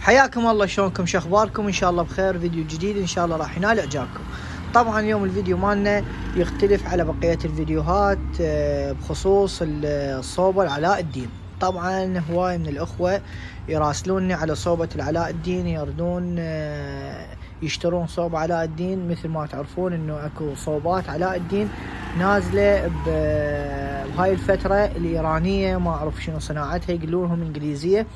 حياكم الله، شلونكم؟ شو اخباركم؟ ان شاء الله بخير. فيديو جديد ان شاء الله راح ينال اعجابكم. طبعا اليوم الفيديو مالنا يختلف على بقية الفيديوهات بخصوص الصوبة العلاء الدين. طبعا هواي من الاخوة يراسلوني على صوبة العلاء الدين، يردون يشترون صوب علاء الدين. مثل ما تعرفون انه اكو صوبات علاء الدين نازلة بهاي الفترة الايرانية، ما اعرف شنو صناعتها، يقولونهم انجليزية.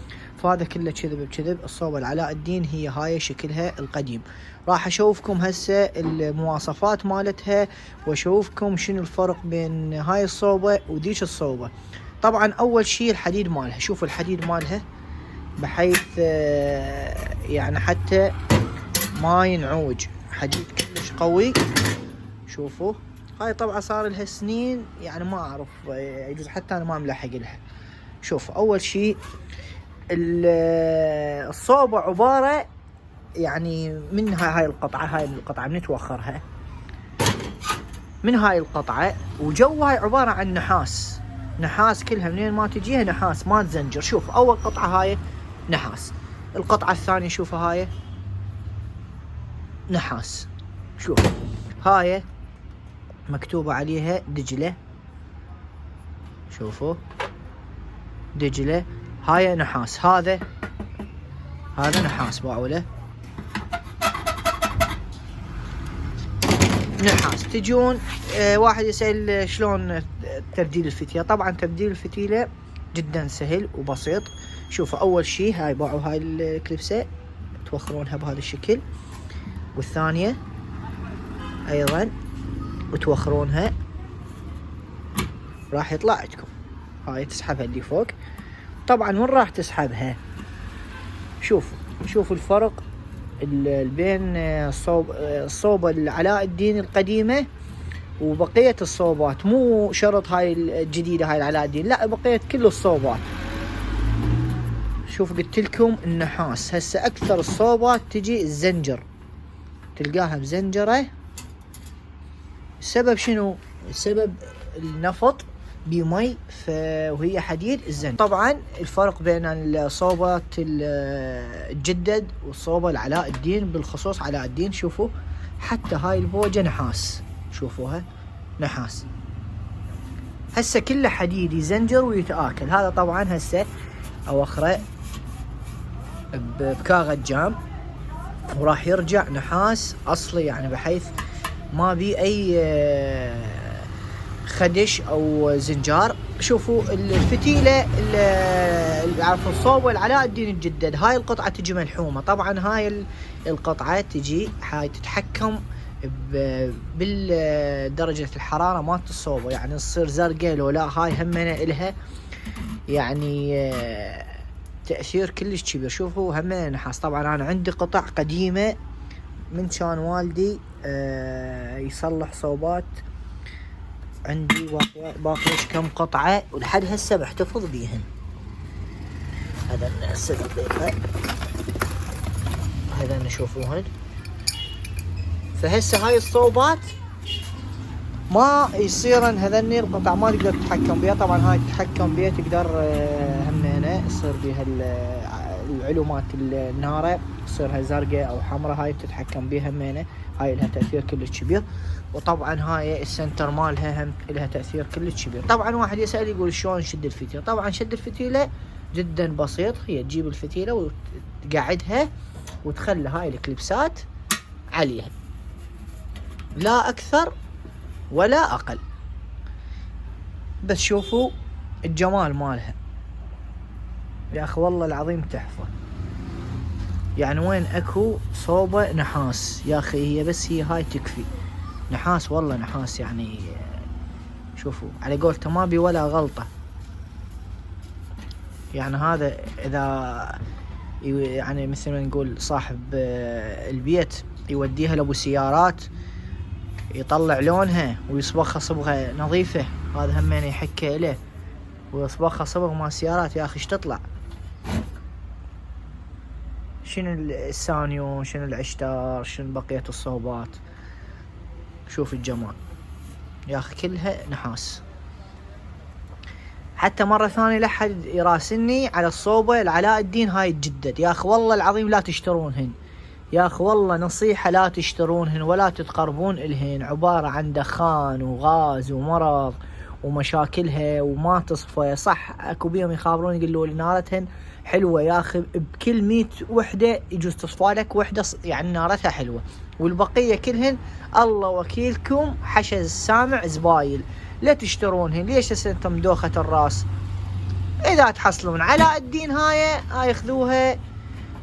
فهذا كله كذب بكذب. الصوبة العلاء الدين هي هاي شكلها القديم. راح اشوفكم هسه المواصفات مالتها واشوفكم شنو الفرق بين هاي الصوبة وذيك الصوبة. طبعا اول شيء الحديد مالها، شوفوا الحديد مالها بحيث يعني حتى ما ينعوج، حديد كلش قوي. شوفوا هاي طبعا صار لها سنين، يعني ما اعرف، يجوز حتى انا ما ملحق لها. شوف اول شيء الصوبة عبارة يعني من هاي القطعة، هاي القطعة بنتوخرها من هاي القطعة، وجوها عبارة عن نحاس. نحاس كلها منين ما تجيها نحاس، ما تزنجر. شوف اول قطعة هاي نحاس، القطعة الثانية شوفها هاي نحاس. شوف هاي مكتوبة عليها دجلة، شوفوا دجلة. هاي نحاس، هذا نحاس باوله نحاس. تجون واحد يسأل شلون تبديل الفتيلة. طبعا تبديل الفتيلة جدا سهل وبسيط. شوفوا اول شيء هاي باعوا هاي الكليبسة توخرونها بهذا الشكل، والثانية ايضا وتوخرونها، راح يطلع عندكم هاي تسحبها اللي فوق. طبعا وين راح تسحبها؟ شوفوا الفرق بين الصوبة العلاء الدين القديمة وبقية الصوبات. مو شرط هاي الجديدة هاي العلاء الدين، لا، بقية كل الصوبات. شوف قلت لكم النحاس. هسه اكثر الصوبات تجي الزنجر، تلقاها بزنجرة. السبب شنو؟ السبب النفط بمي وهي حديد الزنجر. طبعا الفرق بين الصوبات الجدد والصوبة العلاء الدين، بالخصوص علاء الدين، شوفوا حتى هاي البوجة نحاس، شوفوها نحاس. هسه كله حديد يزنجر ويتآكل. هذا طبعا هسه اوخره بكاغة جام وراح يرجع نحاس اصلي، يعني بحيث ما بي اي خدش او زنجار. شوفوا الفتيلة عفوا الصوبة العلاء الدين الجدد، هاي القطعة تجي ملحومة. طبعا هاي القطعة تجي هاي تتحكم بالدرجة الحرارة مالت الصوبة، يعني تصير زرقاء لو لا. هاي همنا الها يعني تأثير كلش كبير. شوفوا همنا نحاس. طبعا انا عندي قطع قديمة من كان والدي يصلح صوبات، عندي باقي كم قطعة ولحد هسه بحتفظ بيهن. هذا هسه دقيقة، هذا نشوفوهن. فهسه هاي الصوبات ما يصيرن هذني القطع ما تقدر تتحكم بيها. طبعا هاي تتحكم بيها، تقدر همينة يصير بيها العلومات النارة، تصيرها زرقاء او حمراء. هاي تتحكم بيها همينة، هاي لها تأثير كلش كبير. وطبعا هاي السنتر مالها هم لها تأثير كلش كبير. طبعا واحد يسأل يقول شلون نشد الفتيلة. طبعا شد الفتيلة جدا بسيط. هي تجيب الفتيلة وتقعدها وتخلي هاي الكليبسات عليها، لا اكثر ولا اقل. بس شوفوا الجمال مالها يا اخي، والله العظيم تحفة. يعني وين اكو صوبة نحاس يا اخي، هي بس هي هاي تكفي. نحاس والله نحاس، يعني شوفوا على قولته ما بي ولا غلطة. يعني هذا اذا يعني مثل ما نقول صاحب البيت يوديها لابو سيارات يطلع لونها ويصبغها صبغة نظيفة، هذا همين يحكي له، ويصبغها صبغ مال سيارات. يا اخي ايش تطلع. شنو السانيو، شنو العشتار، شنو بقية الصوبات. شوف الجمال يا اخي، كلها نحاس. حتى مرة ثانية لحد يراسلني على الصوبة العلاء الدين هاي تجدد. يا أخي والله العظيم لا تشترونهن، يا أخي والله نصيحة لا تشترونهن ولا تتقربون إلهن. عبارة عن دخان وغاز ومرض ومشاكلها وما تصفى. صح اكو بيهم يخابرون يقولوا لي نارتهن حلوة، يا أخي بكل 100 وحدة يجوز تصفى لك وحدة يعني نارتها حلوة، والبقية كلهن الله وكيلكم حشى السامع زبايل. لا تشترونهن. ليش هسه انتم دوخة الراس؟ اذا تحصلون علاء الدين هاي اخذوها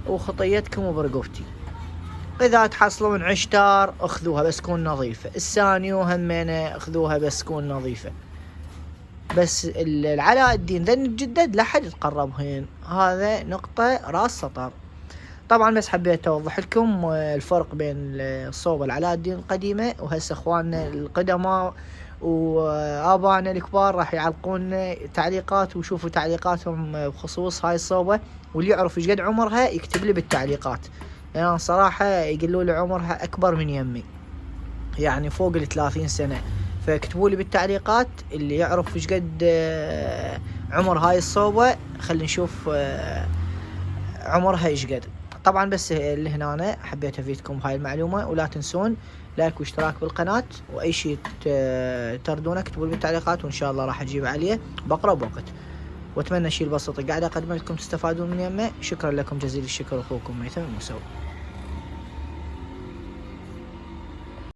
وخطيتكم وبرقوفتي. اذا تحصلون عشتار اخذوها بس تكون نظيفة. السانيو همينة اخذوها بس تكون نظيفة. بس العلاء الدين ذن الجدد لا حد يتقربهن. هذا نقطة راس سطر. طبعا بس حبيت اوضح لكم الفرق بين الصوبة العلاء الدين القديمة وهسه اخواننا القدماء وآبائنا الكبار راح يعلقون تعليقات وشوفوا تعليقاتهم بخصوص هاي الصوبة، واللي يعرف ايش قد عمرها يكتب لي بالتعليقات. يعني صراحة يقولوا لي عمرها اكبر من يمي، يعني فوق 30 سنة. فاكتبوا لي بالتعليقات اللي يعرف ايش قد عمر هاي الصوبة، خلينا نشوف عمرها ايش قد. طبعا بس اللي هنا أنا حبيت افيدكم بهاي المعلومة، ولا تنسون لايك واشتراك بالقناة، واي شيء تردونه اكتبوا لي بالتعليقات وان شاء الله راح اجيب عليه باقرب وقت. واتمنى شيء البسيط قاعد اقدم لكم تستفادون من يمه. شكرا لكم جزيل الشكر، اخوكم ميثم الموسوي.